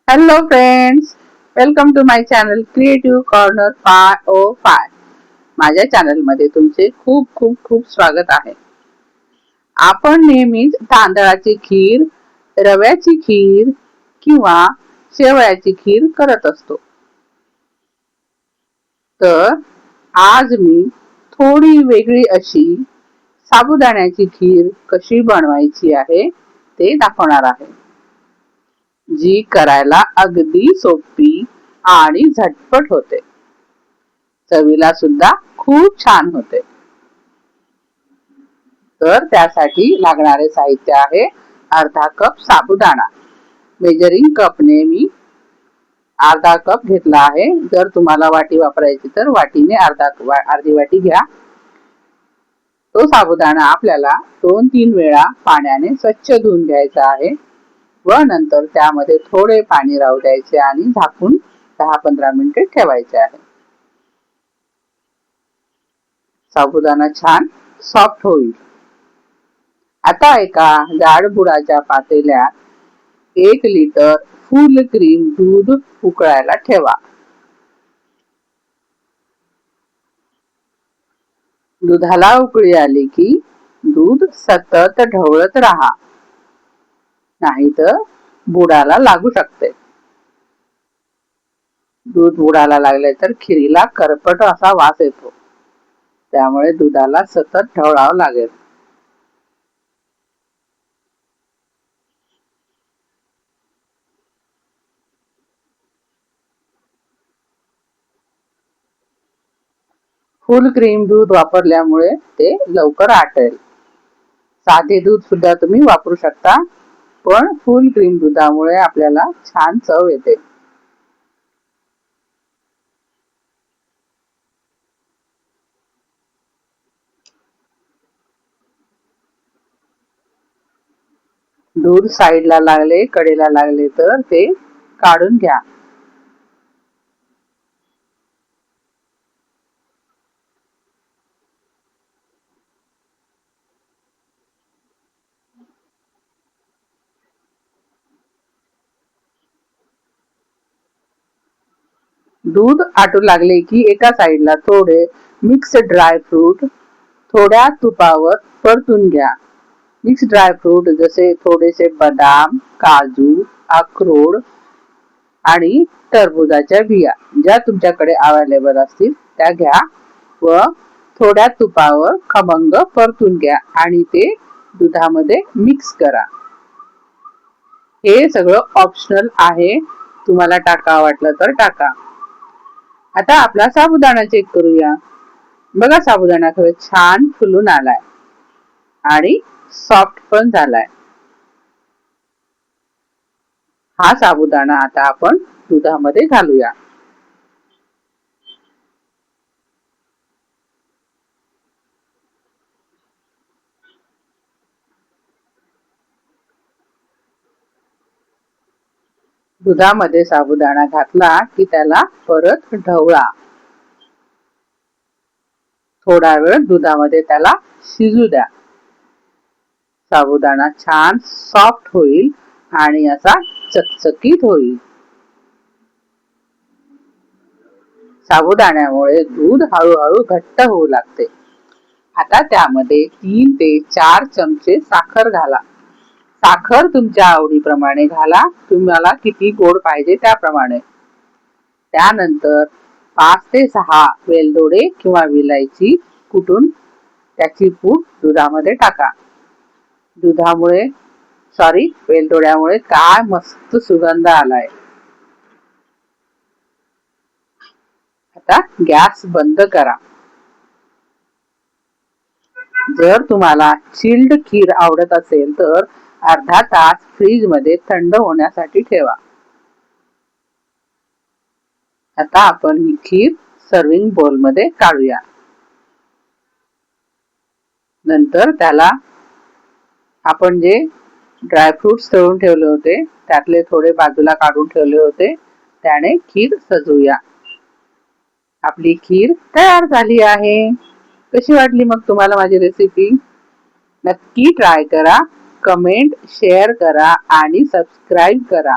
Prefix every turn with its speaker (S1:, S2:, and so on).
S1: Hello friends, welcome to my channel Creative Corner 505. माझ्या channel मध्ये तुमचे खूप खूप खूप स्वागत आहे. आपण नेहमीच तांदळाची खीर, रव्याची खीर किंवा शेवयाची खीर करत असतो. तर आज मी थोडी वेगळी अशी साबुदाण्याची खीर कशी बनवायची आहे ते दाखवणार आहे. जी करायला अगदी सोपी आणि झटपट होते. चवीला सुद्धा खूप छान होते. तर त्यासाठी लागणारे साहित्य आहे अर्धा कप साबुदाणा. मेजरिंग कपने मी अर्धा कप घेतला आहे. जर तुम्हाला वाटी वापरायची तर वाटीने अर्धी वाटी घ्या. तो साबुदाणा आपल्याला 2-3 वेळा पाण्याने स्वच्छ धुवून घ्यायचा आहे व नंतर त्यामध्ये थोडे पाणी राहू द्यायचे आणि झाकून 10-15 मिनिटे ठेवायचे आहे. साबुदाणा छान सॉफ्ट होईल. आता एका जाड बुडाच्या पातेल्यात 1 लिटर फुल क्रीम दूध उकळायला ठेवा. दुधाला उकळी आली की दूध सतत ढवळत राहा, नाहीतर बुडाला लागू शकते. दूध बुडाला लागले तर खिरीला करपट असा वास येतो. त्यामुळे दुधाला सतत ढवळावं लागेल. फुल क्रीम दूध वापरल्यामुळे ते लवकर आटेल. साधे दूध सुद्धा तुम्ही वापरू शकता, पण फुल क्रीम दुधामुळे आपल्याला छान चव येते. दूध साईडला लागले, कडेला लागले तर ते काढून घ्या. दूध आटू लागले की एका साईडला थोडे मिक्स ड्राय फ्रूट थोड्या तुपावर परतून घ्या. मिक्स ड्राय फ्रूट जसे थोडेसे बदाम, काजू, अक्रोड आणि टरबूजाच्या बिया ज्या तुमच्याकडे अवेलेबल असतील त्या घ्या व थोड्या तुपावर खमंग परतून घ्या आणि ते दुधामध्ये मिक्स करा. हे सगळं ऑप्शनल आहे, तुम्हाला टाका वाटलं तर टाका. आता आपला साबुदाणा चेक करूया. बघा, साबुदाणा खरंच छान फुलून आलाय आणि सॉफ्ट पण झालाय. हा साबुदाणा आता आपण दुधामध्ये घालूया. दुधामध्ये साबुदाणा घातला की त्याला परत ढवळा. थोडा वेळ दुधामध्ये त्याला शिजू द्या. साबुदाणा छान सॉफ्ट होईल आणि असा चकचकीत होईल. साबुदाण्यामुळे दूध हळूहळू घट्ट होऊ लागते. आता त्यामध्ये 3 ते 4 चमचे साखर घाला. साखर तुमच्या आवडीप्रमाणे घाला, तुम्हाला किती गोड पाहिजे त्याप्रमाणे. त्यानंतर 5 ते 6 वेलदोडे किंवा विलायची कुटून त्याची पूड दुधामध्ये टाका. वेलदोड्यामुळे काय मस्त सुगंध आलाय. आता गॅस बंद करा. जर तुम्हाला चिल्ड खीर आवडत असेल तर अर्धा तास फ्रीज मध्ये थंड होण्यासाठी ठेवा. आता आपण ही खीर सर्विंग बोल मध्ये काढूया. नंतर त्याला आपण जे ड्रायफ्रुट्स तळून ठेवले होते त्यातले थोडे बाजूला काढून ठेवले होते त्याने खीर सजवूया. आपली खीर तयार झाली आहे. कशी वाटली मग तुम्हाला माझी रेसिपी? नक्की ट्राय करा, कमेंट, शेअर करा आणि सबस्क्राईब करा.